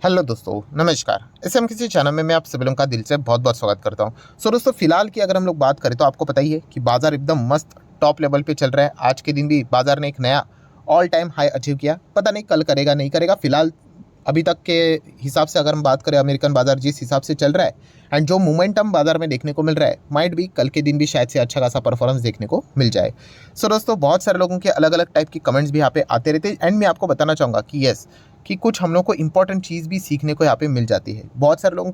Hello दोस्तों, नमस्कार। SM किसी चैनल में मैं आप सभी लोगों का दिल से बहुत बहुत स्वागत करता हूं। दोस्तों, फिलहाल की अगर हम लोग बात करें तो आपको पता ही है कि बाजार एकदम मस्त टॉप लेवल पे चल रहा है। आज के दिन भी बाजार ने एक नया ऑल टाइम हाई अचीव किया। पता नहीं कल करेगा नहीं करेगा। फिलहाल अभी तक के हिसाब से अगर हम बात करें, अमेरिकन बाजार जिस हिसाब से चल रहा है एंड जो मोमेंटम बाजार में देखने को मिल रहा है, माइट भी कल के दिन भी शायद से अच्छा खासा परफॉर्मेंस देखने को मिल जाए। दोस्तों, बहुत सारे लोगों के अलग अलग टाइप की कमेंट्स भी यहाँ पे आते रहते हैं एंड मैं आपको बताना चाहूँगा कि यस, कि कुछ हम लोग को इंपॉर्टेंट चीज़ भी सीखने को यहाँ पे मिल जाती है। बहुत सारे लोग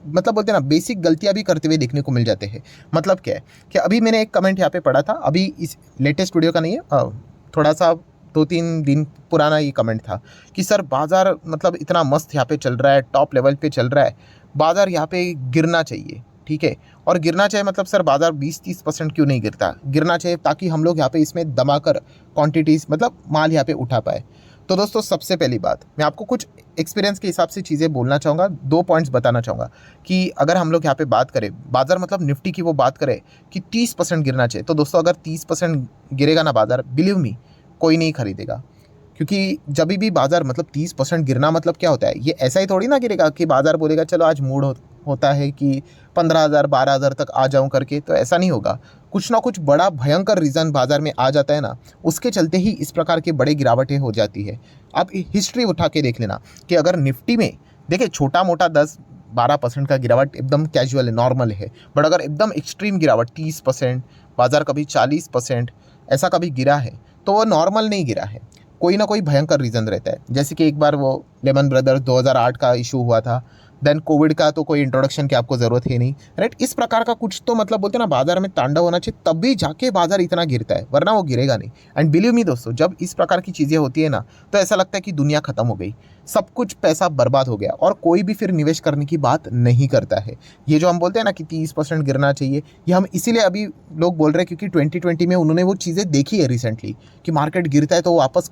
मतलब बोलते हैं ना, बेसिक गलतियाँ भी करते हुए देखने को मिल जाते हैं। मतलब क्या है कि अभी मैंने एक कमेंट यहाँ पे पढ़ा था, अभी इस लेटेस्ट वीडियो का नहीं है, थोड़ा सा 2-3 दिन पुराना ये कमेंट था कि सर बाज़ार मतलब इतना मस्त यहाँ पे चल रहा है, टॉप लेवल पे चल रहा है, बाज़ार यहाँ पे गिरना चाहिए। ठीक है, और गिरना चाहिए मतलब सर बाज़ार 20-30% क्यों नहीं गिरता? गिरना चाहिए ताकि हम लोग यहाँ पे इसमें दबाकर क्वांटिटीज़ मतलब माल यहाँ पे उठा पाए। तो दोस्तों, सबसे पहली बात मैं आपको कुछ एक्सपीरियंस के हिसाब से चीज़ें बोलना चाहूँगा, 2 पॉइंट्स बताना चाहूँगा कि अगर हम लोग यहाँ पे बात करें बाज़ार मतलब निफ्टी की वो बात करें कि 30% गिरना चाहिए, तो दोस्तों अगर 30% गिरेगा ना बाज़ार, बिलीव मी कोई नहीं खरीदेगा। क्योंकि जब भी बाज़ार मतलब 30% गिरना मतलब क्या होता है, ये ऐसा ही थोड़ी ना गिरेगा कि बाज़ार बोलेगा चलो आज मूड होता है कि 15,000 12,000 तक आ जाऊं करके, तो ऐसा नहीं होगा। कुछ ना कुछ बड़ा भयंकर रीज़न बाज़ार में आ जाता है ना, उसके चलते ही इस प्रकार की बड़ी गिरावटें हो जाती है। आप हिस्ट्री उठा के देख लेना कि अगर निफ्टी में देखिए छोटा मोटा 10-12% का गिरावट एकदम कैजुअल है, नॉर्मल है। बट अगर एकदम एक्सट्रीम गिरावट 30%, बाज़ार कभी 40% ऐसा कभी गिरा है, तो वो नॉर्मल नहीं गिरा है, कोई ना कोई भयंकर रीज़न रहता है। जैसे कि एक बार वो लेमन ब्रदर्स 2008 का इशू हुआ था, देन कोविड का तो कोई इंट्रोडक्शन की आपको ज़रूरत है नहीं, राइट। इस प्रकार का कुछ तो मतलब बोलते हैं ना, बाजार में तांडव होना चाहिए तब भी जाके बाजार इतना गिरता है, वरना वो गिरेगा नहीं। एंड बिलीव मी दोस्तों, जब इस प्रकार की चीज़ें होती है ना, तो ऐसा लगता है कि दुनिया खत्म हो गई, सब कुछ पैसा बर्बाद हो गया और कोई भी फिर निवेश करने की बात नहीं करता है। ये जो हम बोलते हैं ना कि 30% गिरना चाहिए, ये हम इसीलिए अभी लोग बोल रहे हैं क्योंकि 2020 में उन्होंने वो चीज़ें देखी है रिसेंटली कि मार्केट गिरता है तो वापस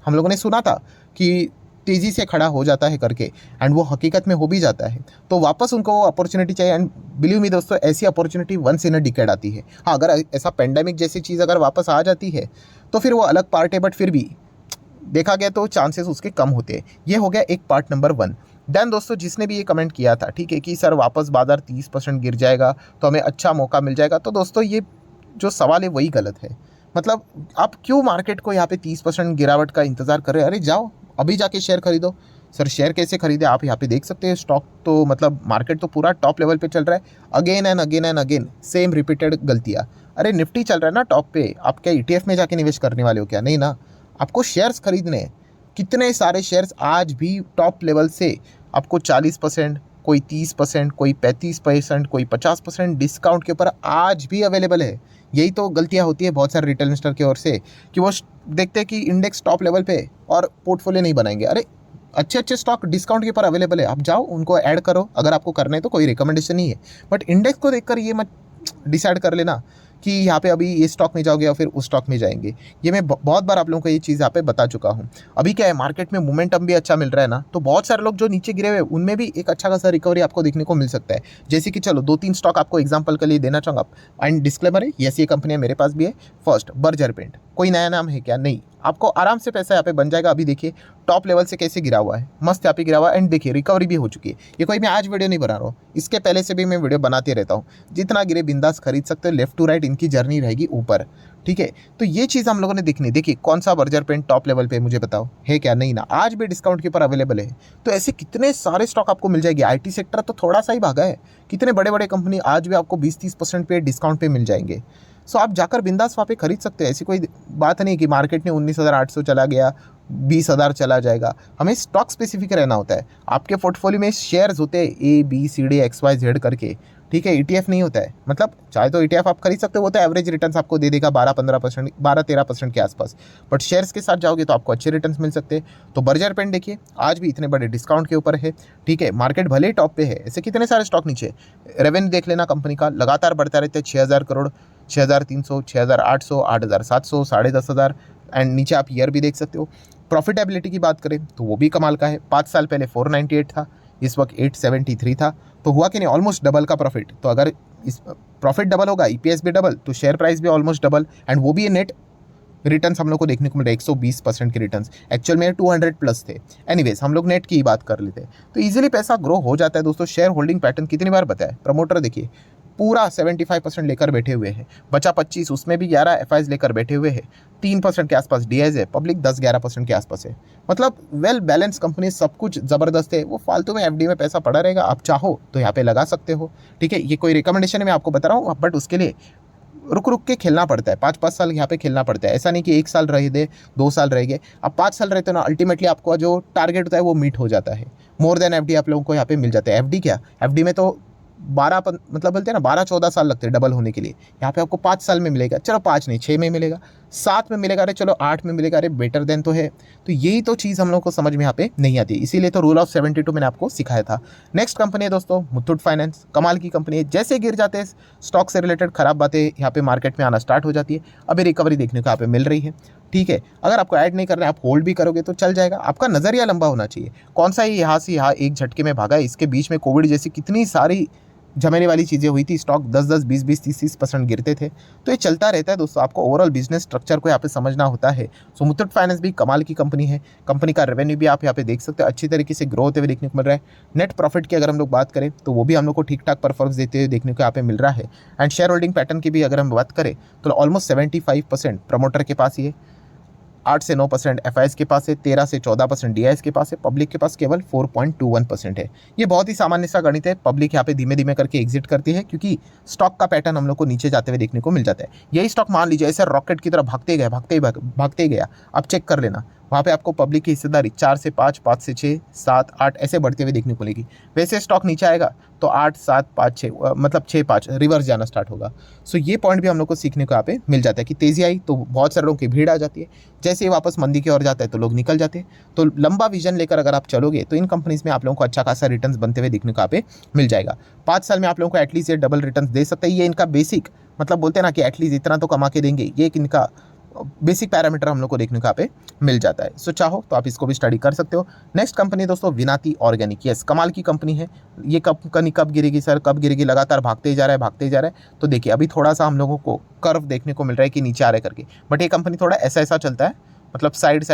हम लोगों ने सुना था कि तेज़ी से खड़ा हो जाता है करके, एंड वो हकीकत में हो भी जाता है। तो वापस उनको वो अपॉर्चुनिटी चाहिए एंड बिलीव मी दोस्तों, ऐसी opportunity once in a decade आती है। हाँ, अगर ऐसा पेंडेमिक जैसी चीज़ अगर वापस आ जाती है तो फिर वो अलग पार्ट है, बट फिर भी देखा गया तो चांसेस उसके कम होते हैं। ये हो गया एक पार्ट नंबर 1। देन दोस्तों, जिसने भी ये कमेंट किया था, ठीक है, कि सर वापस बाजार 30% गिर जाएगा तो हमें अच्छा मौका मिल जाएगा, तो दोस्तों ये जो सवाल है वही गलत है। मतलब आप क्यों मार्केट को यहाँ पे 30% गिरावट का इंतज़ार कर रहे हैं? अरे जाओ अभी जाके शेयर खरीदो। सर शेयर कैसे खरीदे? आप यहाँ पे देख सकते हैं, स्टॉक तो मतलब मार्केट तो पूरा टॉप लेवल पे चल रहा है। Again and again same repeated गलतियाँ। अरे निफ्टी चल रहा है ना टॉप पे, आप क्या ईटीएफ में जाके निवेश करने वाले हो क्या? नहीं ना, आपको शेयर्स खरीदने हैं। कितने सारे शेयर्स आज भी टॉप लेवल से आपको 40%, कोई 30%, कोई 35%, कोई 50% डिस्काउंट के ऊपर आज भी अवेलेबल है। यही तो गलतियां होती है बहुत सारे रिटेल इन्वेस्टर की ओर से कि वो देखते हैं कि इंडेक्स टॉप लेवल पे है और पोर्टफोलियो नहीं बनाएंगे। अरे अच्छे अच्छे स्टॉक डिस्काउंट के ऊपर अवेलेबल है, आप जाओ उनको ऐड करो अगर आपको करना है तो, कोई रिकमेंडेशन नहीं है। बट इंडेक्स को देखकर ये मत डिसाइड कर लेना कि यहाँ पे अभी ये स्टॉक में जाओगे या फिर उस स्टॉक में जाएंगे। ये मैं बहुत बार आप लोगों को ये चीज़ यहाँ पे बता चुका हूँ। अभी क्या है, मार्केट में मोमेंटम भी अच्छा मिल रहा है ना, तो बहुत सारे लोग जो नीचे गिरे हुए उनमें भी एक अच्छा खासा रिकवरी आपको देखने को मिल सकता है। जैसे कि चलो 2-3 स्टॉक आपको एग्जाम्पल के लिए देना चाहूँगा एंड डिस्क्लेमर है, यस ये कंपनियाँ मेरे पास भी है। First, Berger paint. कोई नया नाम है क्या? नहीं, आपको आराम से पैसा यहाँ पे बन जाएगा। अभी देखिए टॉप लेवल से कैसे गिरा हुआ है, मस्त यहाँ पे गिरा हुआ है एंड देखिए रिकवरी भी हो चुकी है। ये कोई मैं आज वीडियो नहीं बना रहा हूँ, इसके पहले से भी मैं वीडियो बनाते रहता हूँ। जितना गिरे बिंदास खरीद सकते हो, लेफ्ट टू राइट इनकी जर्नी रहेगी ऊपर। ठीक है, तो ये चीज़ हम लोगों ने देखनी। देखिए कौन सा बर्जर पेन टॉप लेवल पे मुझे बताओ है क्या? नहीं ना, आज भी डिस्काउंट के ऊपर अवेलेबल है। तो ऐसे कितने सारे स्टॉक आपको मिल जाएगी। आईटी सेक्टर तो थोड़ा सा ही भागा है, कितने बड़े बड़े कंपनी आज भी आपको 20-30% पे डिस्काउंट पे मिल जाएंगे। सो आप जाकर बिंदास वहाँ पे खरीद सकते हैं। ऐसी कोई बात नहीं कि मार्केट में 19,800 चला गया, 20,000 चला जाएगा। हमें स्टॉक स्पेसिफिक रहना होता है। आपके पोर्टफोलियो में शेयर्स होते हैं ABCD XYZ करके, ठीक है, ETF नहीं होता है। मतलब चाहे तो ETF आप खरीद सकते हो, वो तो एवरेज रिटर्न्स आपको दे देगा 12-15%, 12-13% के आसपास। बट शेयर्स के साथ जाओगे तो आपको अच्छे रिटर्न्स मिल सकते हैं। तो बर्जर पेन देखिए आज भी इतने बड़े डिस्काउंट के ऊपर है। ठीक है, मार्केट भले ही टॉप पे है, ऐसे कितने सारे स्टॉक नीचे। रेवेन्यू देख लेना कंपनी का, लगातार बढ़ता रहता है। 6,000 करोड़, 6,300, 6,800, 8,700, 10,500 एंड नीचे आप ईयर भी देख सकते हो। प्रॉफिटेबिलिटी की बात करें तो वो भी कमाल का है। 5 साल पहले 498 था, इस वक्त 873 था। तो हुआ कि नहीं, ऑलमोस्ट डबल का प्रॉफिट। तो अगर इस प्रॉफिट डबल होगा, EPS भी डबल, तो शेयर प्राइस भी ऑलमोस्ट डबल, एंड वो भी नेट रिटर्न्स हम लोग को देखने को मिल रहा है 120% के रिटर्न्स, एक्चुअल में 200 प्लस थे। एनीवेज हम लोग नेट की ही बात कर लेते हैं, तो इजीली पैसा ग्रो हो जाता है दोस्तों। शेयर होल्डिंग पैटर्न कितनी बार बताया, प्रमोटर देखिए पूरा 75% लेकर बैठे हुए हैं, बचा 25, उसमें भी 11 एफआईज लेकर बैठे हुए हैं, 3% के आसपास डीआईज है, पब्लिक 10-11% के आसपास है। मतलब वेल बैलेंस कंपनी, सब कुछ ज़बरदस्त है। वो फालतू में एफडी में पैसा पड़ा रहेगा, आप चाहो तो यहाँ पे लगा सकते हो, ठीक है। ये कोई रिकमेंडेशन है, मैं आपको बता रहा हूँ, बट उसके लिए रुक रुक के खेलना पड़ता है। 5-5 साल यहाँ पे खेलना पड़ता है, ऐसा नहीं कि 1 साल रह दे, 2 साल रह गए। अब 5 साल रहते हो ना, अल्टीमेटली आपका जो टारगेट होता है वो मीट हो जाता है। मोर देन एफडी आप लोगों को यहाँ पे मिल जाता है। एफडी क्या, एफडी में तो 12 मतलब बोलते हैं ना 12-14 साल लगते हैं डबल होने के लिए। यहाँ पे आपको 5 साल में मिलेगा, चलो 5 नहीं 6 में मिलेगा, 7 में मिलेगा, अरे चलो 8 में मिलेगा, अरे बेटर देन तो है। तो यही तो चीज़ हम लोग को समझ में यहाँ पे नहीं आती, इसीलिए तो रूल ऑफ 72 मैंने आपको सिखाया था। नेक्स्ट कंपनी है दोस्तों मुथूट फाइनेंस, कमाल की कंपनी है। जैसे गिर जाते हैं स्टॉक से रिलेटेड खराब बातें यहाँ पे मार्केट में आना स्टार्ट हो जाती है। अभी रिकवरी देखने को यहाँ पे मिल रही है, ठीक है। अगर आपको ऐड नहीं करना है, आप होल्ड भी करोगे तो चल जाएगा। आपका नज़रिया लंबा होना चाहिए। कौन सा ही यहाँ से यहाँ एक झटके में भागा है, इसके बीच में कोविड जैसी कितनी सारी झमेले वाली चीज़ें हुई थी, स्टॉक 10-10, 20-20, 30-30% गिरते थे। तो ये चलता रहता है दोस्तों, आपको ओवरऑल बिजनेस स्ट्रक्चर को यहाँ पे समझना होता है। सो मुथूट फाइनेंस भी कमाल की कंपनी है। कंपनी का रेवेन्यू भी आप यहाँ पे देख सकते हो, अच्छी तरीके से ग्रो होते हुए देखने को मिल रहा है। नेट प्रॉफिट की अगर हम लोग बात करें तो वो भी हम लोग को ठीक ठाक परफॉर्मेंस देते हुए देखने को यहाँ पे मिल रहा है। एंड शेयर होल्डिंग पैटर्न की भी अगर हम बात करें तो ऑलमोस्ट 75% प्रमोटर के पास ही है, 8 से 9% एफआईएस के पास है, 13 से 14% डीआईएस के पास है, पब्लिक के पास केवल 4.21% है। ये बहुत ही सामान्य सा गणित है। पब्लिक यहाँ पे धीमे धीमे करके एग्जिट करती है, क्योंकि स्टॉक का पैटर्न हम लोग को नीचे जाते हुए देखने को मिल जाता है। यही स्टॉक मान लीजिए ऐसे रॉकेट की तरह भागते गया, अब चेक कर लेना, वहाँ पे आपको पब्लिक की हिस्सेदारी 4 से 5, 5 से 6, 7, 8 ऐसे बढ़ते हुए देखने को मिलेगी। वैसे स्टॉक नीचे आएगा तो 8, 7, 5, 6 मतलब 6, 5 रिवर्स जाना स्टार्ट होगा। सो ये पॉइंट भी हम लोग को सीखने को यहाँ पे मिल जाता है कि तेज़ी आई तो बहुत सारे लोगों की भीड़ आ जाती है, जैसे ही वापस मंदी की ओर जाता है तो लोग निकल जाते हैं। तो लंबा विजन लेकर अगर आप चलोगे तो इन कंपनीज में आप लोगों को अच्छा खासा रिटर्न्स बनते हुए देखने को यहाँ पे मिल जाएगा। 5 साल में आप लोगों को एटलीस्ट ये डबल रिटर्न्स दे सकते हैं। ये इनका बेसिक मतलब बोलते हैं ना कि एटलीस्ट इतना तो कमा के देंगे, ये एक इनका बेसिक पैरामीटर हम लोग को देखने को यहाँ पे मिल जाता है। सो चाहो तो आप इसको भी स्टडी कर सकते हो। नेक्स्ट कंपनी दोस्तों विनाती ऑर्गेनिक, यस कमाल की कंपनी है। ये कंपनी कब गिरेगी सर, कब गिरेगी, लगातार भागते ही जा रहा है। तो देखिए अभी थोड़ा सा हम लोगों को कर्व देखने को मिल रहा है कि नीचे आ रहा है करके, बट ये कंपनी थोड़ा ऐसा चलता है, मतलब साइड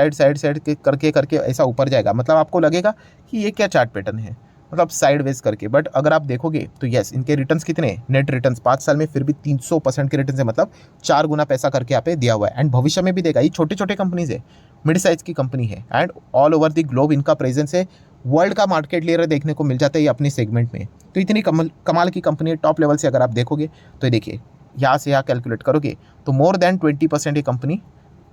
करके ऐसा ऊपर जाएगा। मतलब आपको लगेगा कि ये क्या चार्ट पैटर्न है, मतलब साइडवेज करके। बट अगर आप देखोगे तो यस इनके रिटर्न्स कितने, नेट रिटर्न्स 5 साल में फिर भी 300% के रिटर्न्स है, मतलब 4 गुना पैसा करके यहाँ पे दिया हुआ है। एंड भविष्य में भी देगा। ये छोटे कंपनीज है, मिड साइज की कंपनी है, and all over the globe इनका प्रेजेंस है। वर्ल्ड का मार्केट लीडर देखने को मिल जाता है ये अपने सेगमेंट में। तो इतनी कमाल की कंपनी है। टॉप लेवल से अगर आप देखोगे तो देखिए यहाँ से यहाँ कैलकुलेट करोगे तो मोर देन 20% ये कंपनी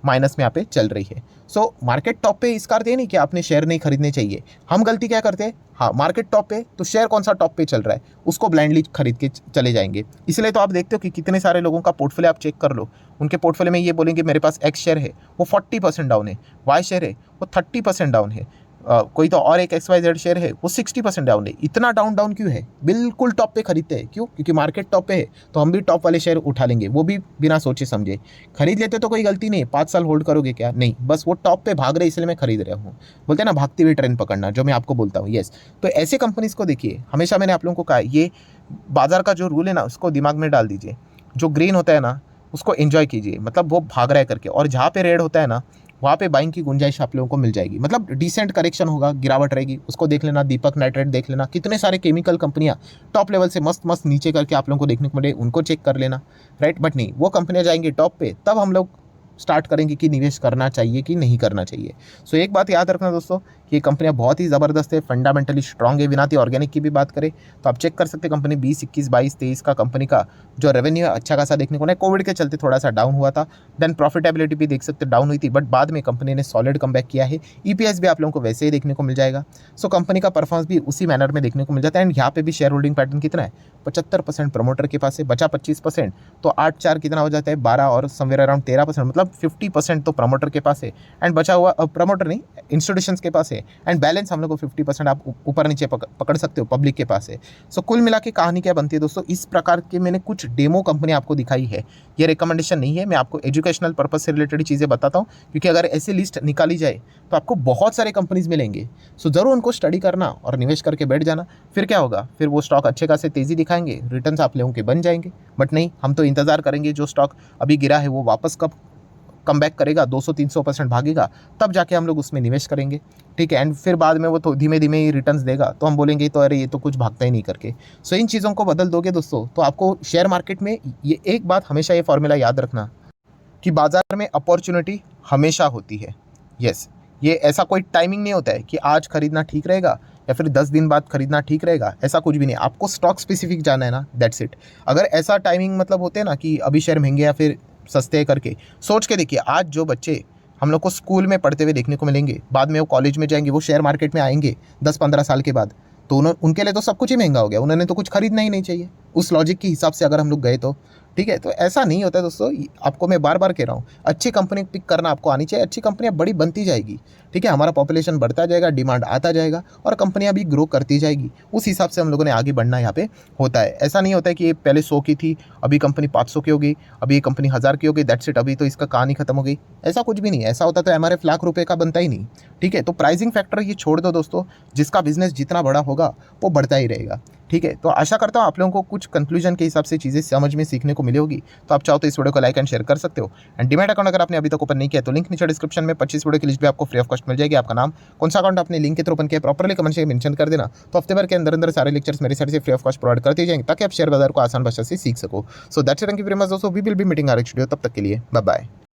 माइनस में यहाँ पे चल रही है। सो मार्केट टॉप पे इसका अर्थ ये नहीं कि आपने शेयर नहीं खरीदने चाहिए। हम गलती क्या करते हैं, हाँ मार्केट टॉप पे तो शेयर कौन सा टॉप पे चल रहा है उसको ब्लाइंडली खरीद के चले जाएंगे। इसलिए तो आप देखते हो कि कितने सारे लोगों का पोर्टफोलियो आप चेक कर लो, उनके पोर्टफोलियो में ये बोलेंगे मेरे पास एक्स शेयर है वो 40% डाउन है, वाई शेयर है वो 30% डाउन है, कोई तो और एक XYZ शेयर है वो 60% डाउन है। इतना डाउन क्यों है, बिल्कुल टॉप पे खरीदते हैं क्यों, क्योंकि मार्केट टॉप पे है तो हम भी टॉप वाले शेयर उठा लेंगे, वो भी बिना सोचे समझे खरीद लेते तो कोई गलती नहीं। 5 साल होल्ड करोगे क्या, नहीं, बस वो टॉप पे भाग रहे इसलिए मैं खरीद रहा हूँ। बोलते हैं ना भागती हुई ट्रेन पकड़ना, जो मैं आपको बोलता हूँ। यस, तो ऐसे कंपनीज को देखिए, हमेशा मैंने आप लोगों को कहा ये बाजार का जो रूल है ना उसको दिमाग में डाल दीजिए। जो ग्रीन होता है ना उसको एंजॉय कीजिए, मतलब वो भाग रहा है करके, और जहाँ पे रेड होता है ना वहाँ पे बाइंग की गुंजाइश आप लोगों को मिल जाएगी। मतलब डिसेंट करेक्शन होगा, गिरावट रहेगी, उसको देख लेना। दीपक नाइट्रेट देख लेना, कितने सारे केमिकल कंपनियां टॉप लेवल से मस्त नीचे करके आप लोगों को देखने को मिले, उनको चेक कर लेना, राइट। बट नहीं, वो कंपनियां जाएंगी टॉप पे तब हम लोग स्टार्ट करेंगे कि निवेश करना चाहिए कि नहीं करना चाहिए। सो एक बात याद रखना दोस्तों कि ये कंपनियां बहुत ही ज़बरदस्त है, फंडामेंटली स्ट्रॉन्ग है। विनाती ऑर्गेनिक की भी बात करें तो आप चेक कर सकते हैं कंपनी 20, 21, 22, 23 का कंपनी का जो रेवेन्यू है अच्छा खासा देखने को नहीं, कोविड के चलते थोड़ा सा डाउन हुआ था। देन प्रॉफिटेबिलिटी भी देख सकते डाउन हुई थी, बट बाद में कंपनी ने सॉलिड कमबैक किया है। EPS भी आप लोगों को वैसे ही देखने को मिल जाएगा। सो कंपनी का परफॉर्मेंस भी उसी मैनर में देखने को मिल जाता है। एंड यहाँ पे भी शेयर होल्डिंग पैटर्न कितना है, 75% प्रमोटर के पास है, बचा 25%, तो 8-4 कितना हो जाता है 12 और समवेयर अराउंड 13%, मतलब 50% तो प्रमोटर के पास है एंड बचा हुआ प्रमोटर नहीं इंस्टीट्यूशंस के पास है, एंड बैलेंस हम लोग को 50% आप ऊपर नीचे पकड़ सकते हो पब्लिक के पास है। सो कुल मिला के कहानी क्या बनती है दोस्तों, इस प्रकार के मैंने कुछ डेमो कंपनी आपको दिखाई है। ये रिकमेंडेशन नहीं है, मैं आपको एजुकेशनल पर्पज से रिलेटेड चीज़ें बताता हूँ, क्योंकि अगर ऐसी लिस्ट निकाली जाए तो आपको बहुत सारे कंपनीज मिलेंगे। सो ज़रूर उनको स्टडी करना और निवेश करके बैठ जाना। फिर क्या होगा, फिर वो स्टॉक अच्छे खासे तेज़ी दिखाएंगे, रिटर्न्स आप लोगों के बन जाएंगे। बट नहीं, हम तो इंतज़ार करेंगे जो स्टॉक अभी गिरा है वो वापस कब कम बैक करेगा, 200-300% भागेगा, तब जाके हम लोग उसमें निवेश करेंगे, ठीक है। एंड फिर बाद में वो तो धीमे धीमे ही रिटर्न्स देगा, तो हम बोलेंगे तो अरे ये तो कुछ भागता ही नहीं करके। सो इन चीज़ों को बदल दोगे दोस्तों, तो आपको शेयर मार्केट में ये एक बात हमेशा ये फॉर्मूला याद रखना कि बाजार में अपॉर्चुनिटी हमेशा होती है। यस, ये ऐसा कोई टाइमिंग नहीं होता है कि आज खरीदना ठीक रहेगा या फिर 10 दिन बाद खरीदना ठीक रहेगा, ऐसा कुछ भी नहीं। आपको स्टॉक स्पेसिफिक जाना है ना, दैट्स इट। अगर ऐसा टाइमिंग मतलब होते हैं ना कि अभी शेयर महंगे या फिर सस्ते हैं करके, सोच के देखिए, आज जो बच्चे हम लोग को स्कूल में पढ़ते हुए देखने को मिलेंगे, बाद में वो कॉलेज में जाएंगे, वो शेयर मार्केट में आएंगे 10-15 साल के बाद, तो उनके लिए तो सब कुछ ही महंगा हो गया, उन्होंने तो कुछ खरीदना ही नहीं चाहिए उस लॉजिक के हिसाब से अगर हम लोग गए तो, ठीक है। तो ऐसा नहीं होता है दोस्तों, आपको मैं बार बार कह रहा हूँ, अच्छी कंपनी पिक करना आपको आनी चाहिए। अच्छी कंपनियाँ बड़ी बनती जाएगी, ठीक है, हमारा पॉपुलेशन बढ़ता जाएगा, डिमांड आता जाएगा और कंपनियाँ भी ग्रो करती जाएगी। उस हिसाब से हम लोगों ने आगे बढ़ना यहाँ पे होता है। ऐसा नहीं होता है कि ये पहले 100 की थी, अभी कंपनी 500 की हो गई, अभी ये कंपनी 1000 की हो गई, दैट्स इट, अभी तो इसका कहानी खत्म हो गई। ऐसा कुछ भी नहीं, ऐसा होता तो एमआरएफ लाख रुपए का बनता ही नहीं, ठीक है। तो प्राइसिंग फैक्टर ये छोड़ दो दोस्तों, जिसका बिजनेस जितना बड़ा होगा वो बढ़ता ही रहेगा, ठीक है। तो आशा करता हूँ आप लोगों को कुछ कंक्लूजन के हिसाब से चीज़ें समझ में सीखने को मिली होगी। तो आप चाहो तो इस वीडियो को लाइक एंड शेयर कर सकते हो। एंड डीमैट अकाउंट अगर आपने अभी तक ओपन नहीं किया तो लिंक नीचे डिस्क्रिप्शन में 25 वीडियो की लिस्ट भी आपको फ्री ऑफ कॉस्ट मिल जाएगी। आपका नाम, कौन सा अकाउंट आपने लिंक के थ्रू ओपन किया, प्रॉपर्ली कमेंट से मेंशन कर देना। तो हफ्ते भर के अंदर अंदर सारे लेक्चर्स मेरे साइड से फ्री ऑफ कॉस्ट प्रोवाइड करते जाएंगे, ताकि आप शेयर बाजार को आसान भाषा से सीख सको। So that's it, thank you very much दोस्तों, we will be meeting our next video, तब तक के लिए बाय बाय।